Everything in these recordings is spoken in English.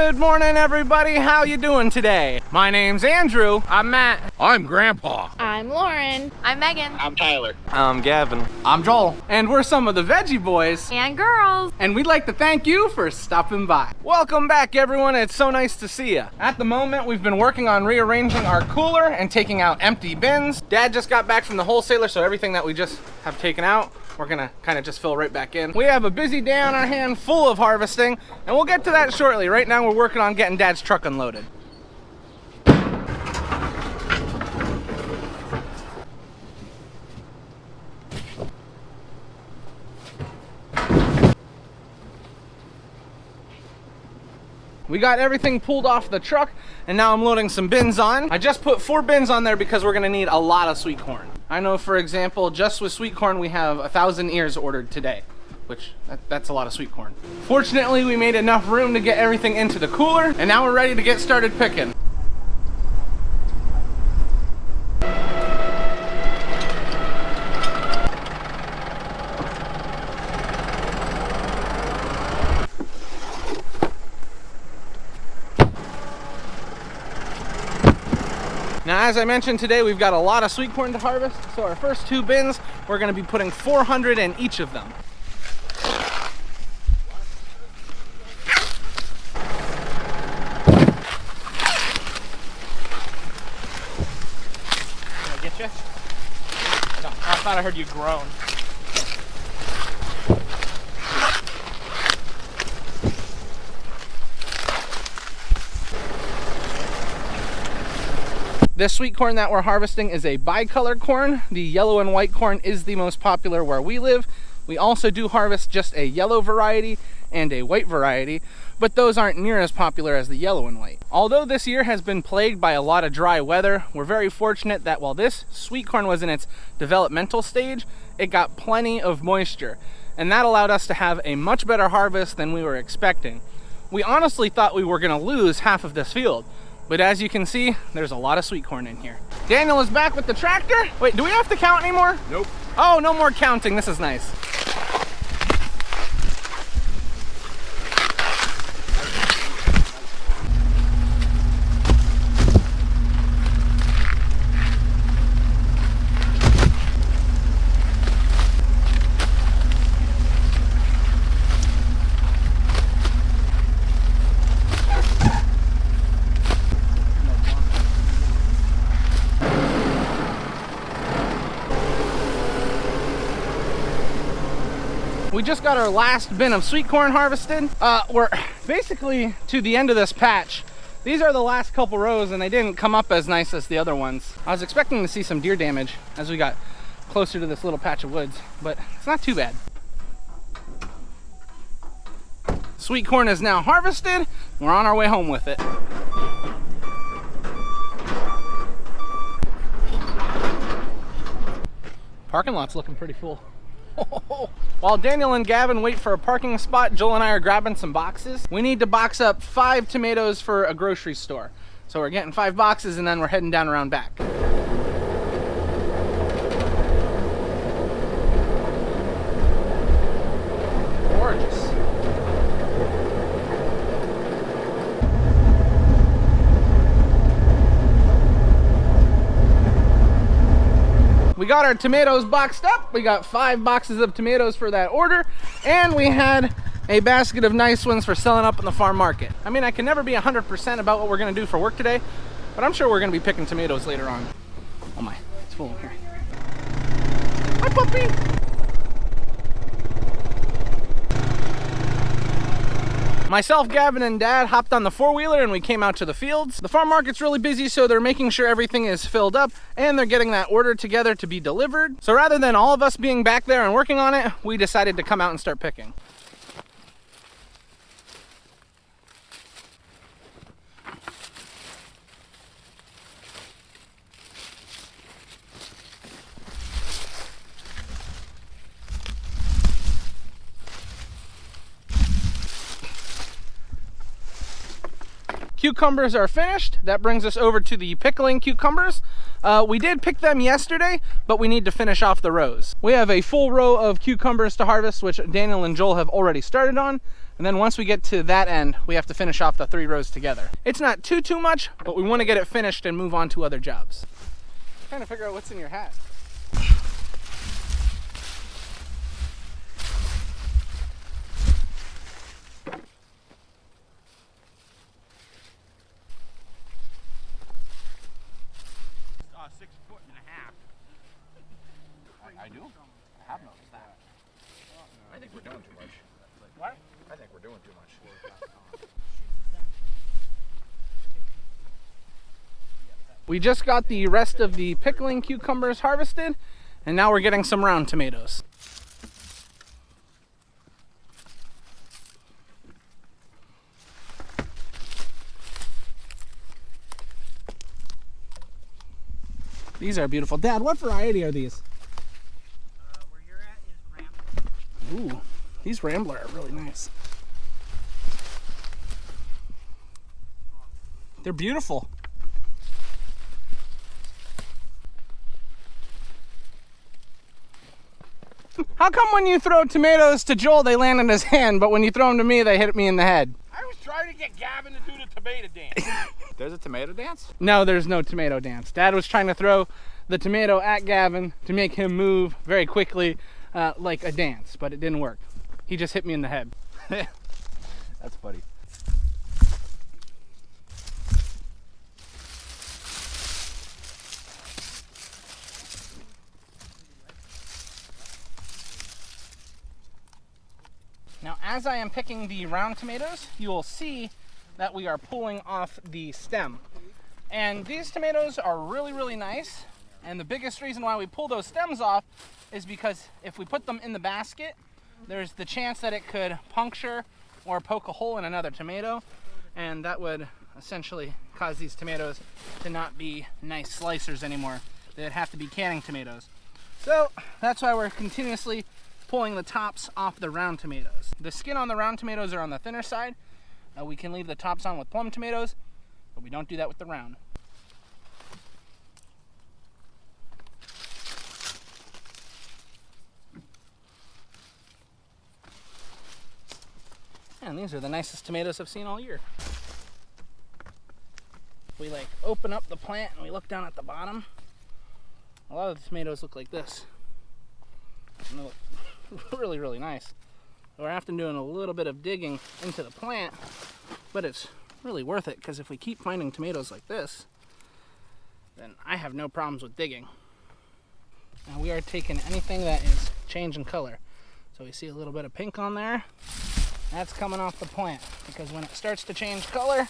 Good morning, everybody. How you doing today? My name's Andrew. I'm Matt. I'm Grandpa. I'm Lauren. I'm Megan. I'm Tyler. I'm Gavin. I'm Joel. And we're some of the Veggie boys. And girls. And we'd like to thank you for stopping by. Welcome back, everyone. It's so nice to see you. At the moment, we've been working on rearranging our cooler and taking out empty bins. Dad just got back from the wholesaler, so everything that we just have taken out, we're gonna kind of just fill right back in. We have a busy day on our hand full of harvesting, and we'll get to that shortly. Right now, we're working on getting Dad's truck unloaded. We got everything pulled off the truck, and now I'm loading some bins on. I just put 4 bins on there because we're gonna need a lot of sweet corn. I know, for example, just with sweet corn, we have 1,000 ears ordered today, which that's a lot of sweet corn. Fortunately, we made enough room to get everything into the cooler, and now we're ready to get started picking. Now, as I mentioned today, we've got a lot of sweet corn to harvest, so our first 2 bins, we're gonna be putting 400 in each of them. Can I get you? I thought I heard you groan. This sweet corn that we're harvesting is a bicolor corn. The yellow and white corn is the most popular where we live. We also do harvest just a yellow variety and a white variety, but those aren't near as popular as the yellow and white. Although this year has been plagued by a lot of dry weather, we're very fortunate that while this sweet corn was in its developmental stage, it got plenty of moisture, and that allowed us to have a much better harvest than we were expecting. We honestly thought we were gonna lose half of this field, but as you can see, there's a lot of sweet corn in here. Daniel is back with the tractor. Wait, do we have to count anymore? Nope. Oh, no more counting. This is nice. We just got our last bin of sweet corn harvested. We're basically to the end of this patch. These are the last couple rows, and they didn't come up as nice as the other ones. I was expecting to see some deer damage as we got closer to this little patch of woods, but it's not too bad. Sweet corn is now harvested. We're on our way home with it. Parking lot's looking pretty full. While Daniel and Gavin wait for a parking spot, Joel and I are grabbing some boxes. We need to box up 5 tomatoes for a grocery store. So we're getting 5 boxes, and then we're heading down around back. Gorgeous. We got our tomatoes boxed up. We got 5 boxes of tomatoes for that order, and we had a basket of nice ones for selling up in the farm market. I mean, I can never be 100% about what we're gonna do for work today, but I'm sure we're gonna be picking tomatoes later on. Oh my, it's full in here. Hi, puppy. Myself, Gavin, and Dad hopped on the 4-wheeler and we came out to the fields. The farm market's really busy, so they're making sure everything is filled up and they're getting that order together to be delivered. So rather than all of us being back there and working on it, we decided to come out and start picking. Cucumbers are finished. That brings us over to the pickling cucumbers. We did pick them yesterday, but we need to finish off the rows. We have a full row of cucumbers to harvest, which Daniel and Joel have already started on. And then once we get to that end, we have to finish off the 3 rows together. It's not too much, but we want to get it finished and move on to other jobs. I'm trying to figure out what's in your hat. I do? I have noticed that. I think we're doing too much. What? I think we're doing too much. We just got the rest of the pickling cucumbers harvested, and now we're getting some round tomatoes. These are beautiful. Dad, what variety are these? Where you're at is Rambler. Ooh, these Rambler are really nice. They're beautiful. How come when you throw tomatoes to Joel, they land in his hand, but when you throw them to me, they hit me in the head? I was trying to get Gavin to do the tomato dance. There's a tomato dance? No, there's no tomato dance. Dad was trying to throw the tomato at Gavin to make him move very quickly like a dance, but it didn't work. He just hit me in the head. That's funny. Now, as I am picking the round tomatoes, you will see that we are pulling off the stem. And these tomatoes are really nice. And the biggest reason why we pull those stems off is because if we put them in the basket, there's the chance that it could puncture or poke a hole in another tomato. And that would essentially cause these tomatoes to not be nice slicers anymore. They'd have to be canning tomatoes. So that's why we're continuously pulling the tops off the round tomatoes. The skin on the round tomatoes are on the thinner side. We can leave the tops on with plum tomatoes, but we don't do that with the round. And these are the nicest tomatoes I've seen all year. We like open up the plant and we look down at the bottom. A lot of the tomatoes look like this. And they look really nice. We're often doing a little bit of digging into the plant, but it's really worth it because if we keep finding tomatoes like this, then I have no problems with digging. Now we are taking anything that is changing color. So we see a little bit of pink on there. That's coming off the plant because when it starts to change color,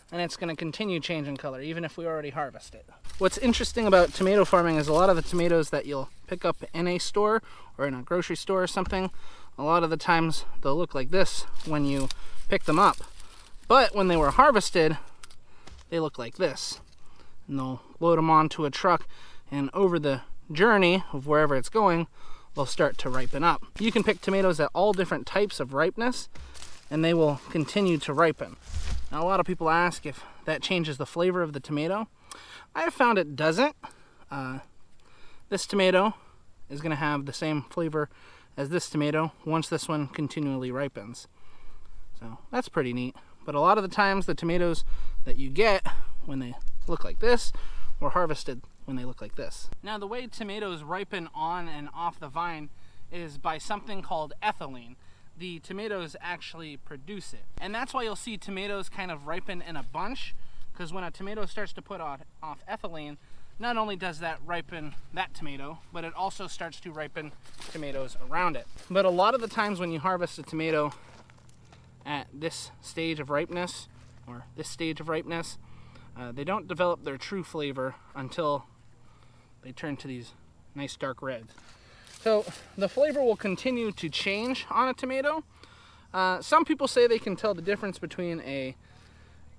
then it's going to continue changing color even if we already harvest it. What's interesting about tomato farming is a lot of the tomatoes that you'll pick up in a store or in a grocery store or something, a lot of the times they'll look like this when you pick them up. But when they were harvested, they look like this. And they'll load them onto a truck, and over the journey of wherever it's going, they'll start to ripen up. You can pick tomatoes at all different types of ripeness, and they will continue to ripen. Now, a lot of people ask if that changes the flavor of the tomato. I have found it doesn't. This tomato is going to have the same flavor as this tomato once this one continually ripens. So that's pretty neat. But a lot of the times the tomatoes that you get when they look like this were harvested when they look like this. Now the way tomatoes ripen on and off the vine is by something called ethylene. The tomatoes actually produce it. And that's why you'll see tomatoes kind of ripen in a bunch, because when a tomato starts to put off ethylene, not only does that ripen that tomato, but it also starts to ripen tomatoes around it. But a lot of the times when you harvest a tomato at this stage of ripeness, or this stage of ripeness, they don't develop their true flavor until they turn to these nice dark reds. So the flavor will continue to change on a tomato. Some people say they can tell the difference between a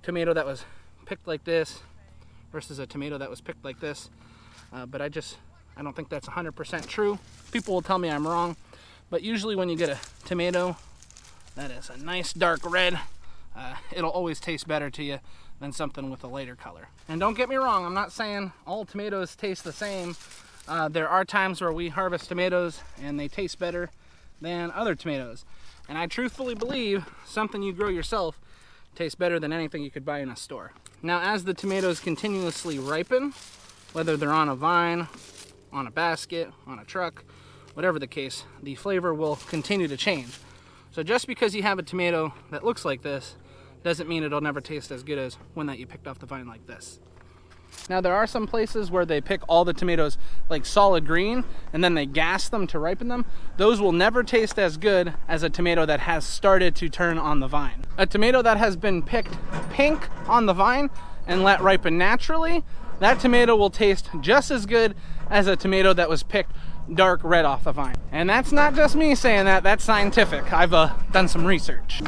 tomato that was picked like this versus a tomato that was picked like this, but I don't think that's 100% true. People will tell me I'm wrong, but usually when you get a tomato that is a nice dark red, it'll always taste better to you than something with a lighter color. And don't get me wrong, I'm not saying all tomatoes taste the same. There are times where we harvest tomatoes and they taste better than other tomatoes. And I truthfully believe something you grow yourself tastes better than anything you could buy in a store. Now, as the tomatoes continuously ripen, whether they're on a vine, on a basket, on a truck, whatever the case, the flavor will continue to change. So just because you have a tomato that looks like this doesn't mean it'll never taste as good as one that you picked off the vine like this. Now, there are some places where they pick all the tomatoes like solid green and then they gas them to ripen them. Those will never taste as good as a tomato that has started to turn on the vine. A tomato that has been picked pink on the vine and let ripen naturally, that tomato will taste just as good as a tomato that was picked dark red off the vine. And that's not just me saying that, that's scientific. I've done some research.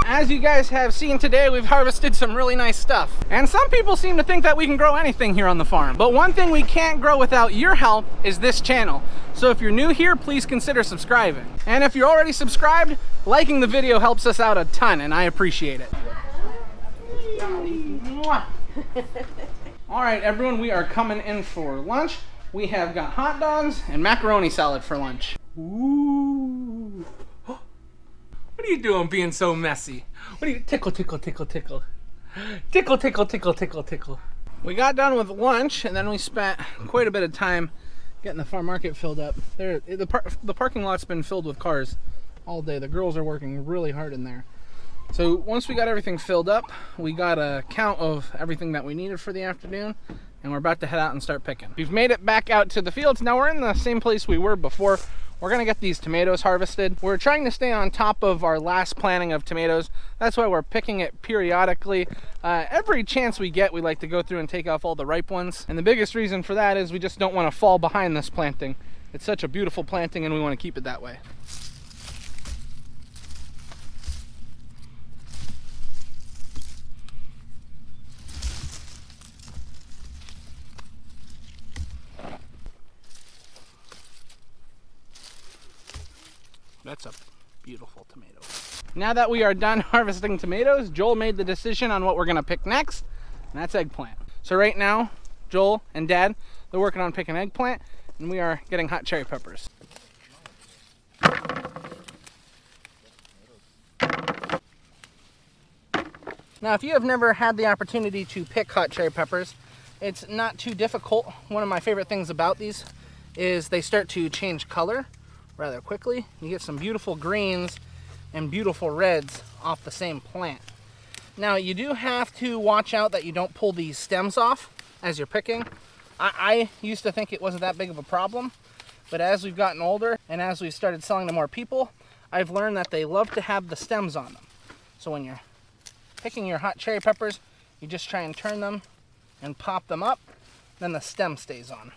As you guys have seen today, we've harvested some really nice stuff. And some people seem to think that we can grow anything here on the farm. But one thing we can't grow without your help is this channel. So if you're new here, please consider subscribing. And if you're already subscribed, liking the video helps us out a ton, and I appreciate it. All right, everyone, we are coming in for lunch. We have got hot dogs and macaroni salad for lunch. Ooh. What are you doing being so messy? What are you, tickle, tickle, tickle, tickle. Tickle, tickle, tickle, tickle, tickle. We got done with lunch and then we spent quite a bit of time getting the farm market filled up. The parking lot's been filled with cars all day. The girls are working really hard in there. So once we got everything filled up, we got a count of everything that we needed for the afternoon, and we're about to head out and start picking. We've made it back out to the fields. Now we're in the same place we were before. We're gonna get these tomatoes harvested. We're trying to stay on top of our last planting of tomatoes. That's why we're picking it periodically. Every chance we get, we like to go through and take off all the ripe ones. And the biggest reason for that is we just don't want to fall behind this planting. It's such a beautiful planting and we want to keep it that way. That's a beautiful tomato. Now that we are done harvesting tomatoes, Joel made the decision on what we're gonna pick next, and that's eggplant. So right now, Joel and Dad, they're working on picking eggplant, and we are getting hot cherry peppers. Now, if you have never had the opportunity to pick hot cherry peppers, it's not too difficult. One of my favorite things about these is they start to change color rather quickly. You get some beautiful greens and beautiful reds off the same plant. Now, you do have to watch out that you don't pull these stems off as you're picking. I used to think it wasn't that big of a problem, but as we've gotten older and as we've started selling to more people, I've learned that they love to have the stems on them. So when you're picking your hot cherry peppers, you just try and turn them and pop them up, then the stem stays on.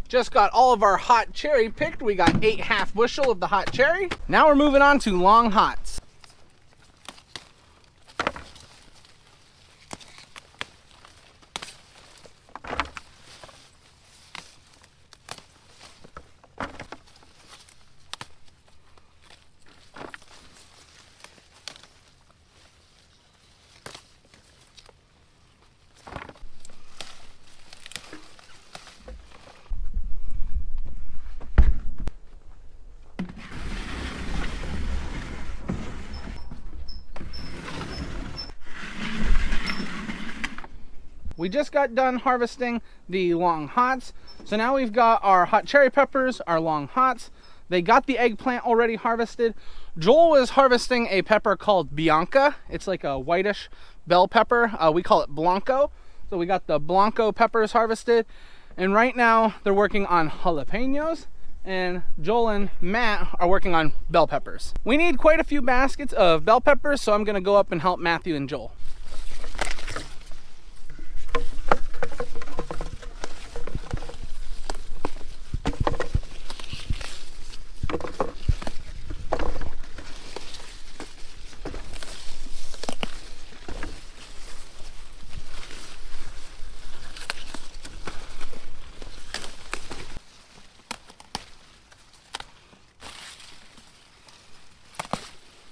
Just got all of our hot cherry picked. We got 8 half bushel of the hot cherry. Now we're moving on to long hots. We just got done harvesting the long hots. So now we've got our hot cherry peppers, our long hots. They got the eggplant already harvested. Joel was harvesting a pepper called Bianca. It's like a whitish bell pepper. We call it Blanco. So we got the Blanco peppers harvested. And right now they're working on jalapenos. And Joel and Matt are working on bell peppers. We need quite a few baskets of bell peppers, so I'm gonna go up and help Matthew and Joel.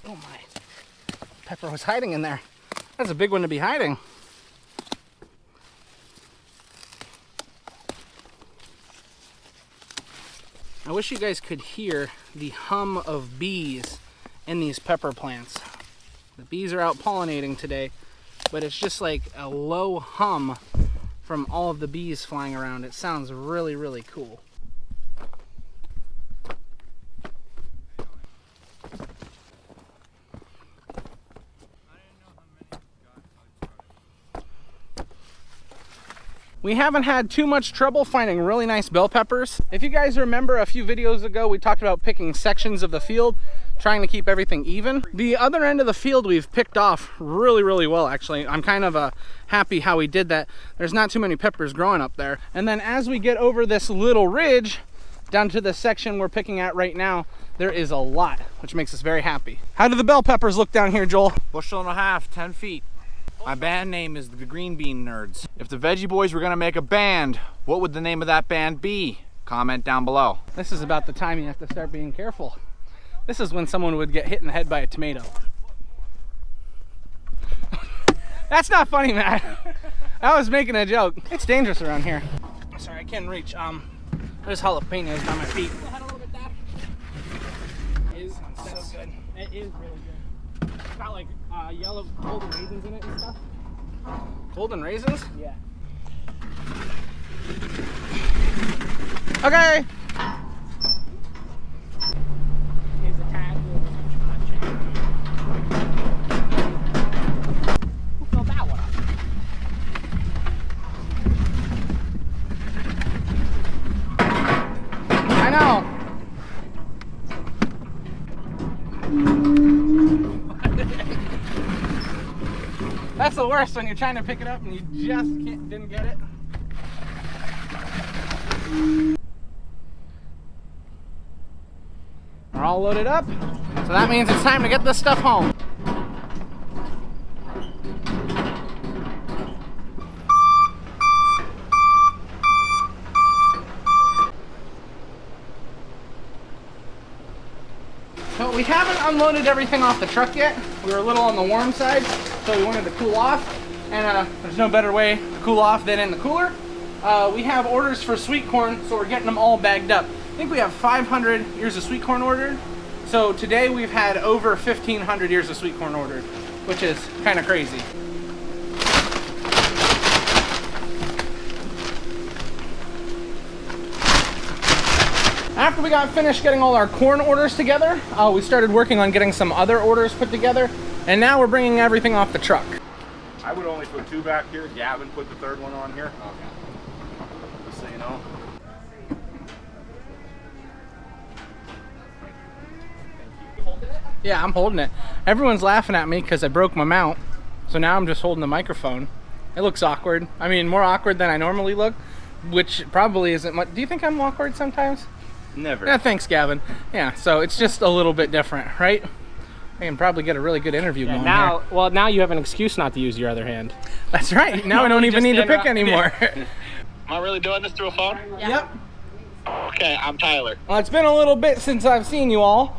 Oh my, pepper was hiding in there. That's a big one to be hiding. I wish you guys could hear the hum of bees in these pepper plants. The bees are out pollinating today, but it's just like a low hum from all of the bees flying around. It sounds really, really cool. We haven't had too much trouble finding really nice bell peppers. If you guys remember a few videos ago, we talked about picking sections of the field, trying to keep everything even. The other end of the field we've picked off really, really well, actually. I'm kind of happy how we did that. There's not too many peppers growing up there. And then as we get over this little ridge, down to the section we're picking at right now, there is a lot, which makes us very happy. How do the bell peppers look down here, Joel? 1.5 bushels, 10 feet. My band name is the Green Bean Nerds. If the Veggie Boys were gonna make a band, what would the name of that band be? Comment down below. This is about the time you have to start being careful. This is when someone would get hit in the head by a tomato. That's not funny, Matt. I was making a joke. It's dangerous around here. Sorry, I can't reach. There's jalapenos on my feet. It is so good. It is really good. It's got like yellow golden raisins in it and stuff. Golden raisins? Yeah. Okay. Here's a tag. Who filled that one up? I know. That's the worst when you're trying to pick it up and you just didn't get it. We're all loaded up, so that means it's time to get this stuff home. So we haven't unloaded everything off the truck yet. We were a little on the warm side, so we wanted to cool off. And there's no better way to cool off than in the cooler. We have orders for sweet corn, so we're getting them all bagged up. I think we have 500 ears of sweet corn ordered. So today we've had over 1,500 ears of sweet corn ordered, which is kind of crazy. After we got finished getting all our corn orders together, we started working on getting some other orders put together, and now we're bringing everything off the truck. I would only put 2 back here. Gavin put the 3rd one on here. Okay. Just so you know. Yeah, I'm holding it. Everyone's laughing at me because I broke my mount, so now I'm just holding the microphone. It looks awkward. I mean, more awkward than I normally look, which probably isn't much. Do you think I'm awkward sometimes? Never. Yeah, thanks, Gavin. Yeah, so it's just a little bit different, right? I can probably get a really good interview going now, here. well, now you have an excuse not to use your other hand. That's right. Now I don't even need to pick anymore. Am I really doing this through a phone? Yeah. Yep. Okay, I'm Tyler. Well, it's been a little bit since I've seen you all.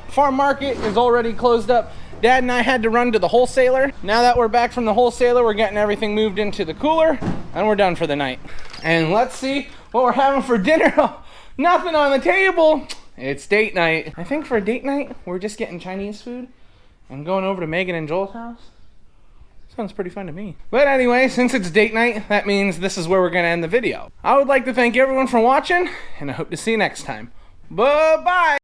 Farm market is already closed up. Dad and I had to run to the wholesaler. Now that we're back from the wholesaler, we're getting everything moved into the cooler, and we're done for the night. And let's see what we're having for dinner. Nothing on the table. It's date night. I think for a date night, we're just getting Chinese food and going over to Megan and Joel's house. Sounds pretty fun to me. But anyway, since it's date night, that means this is where we're gonna end the video. I would like to thank everyone for watching, and I hope to see you next time. Bye-bye!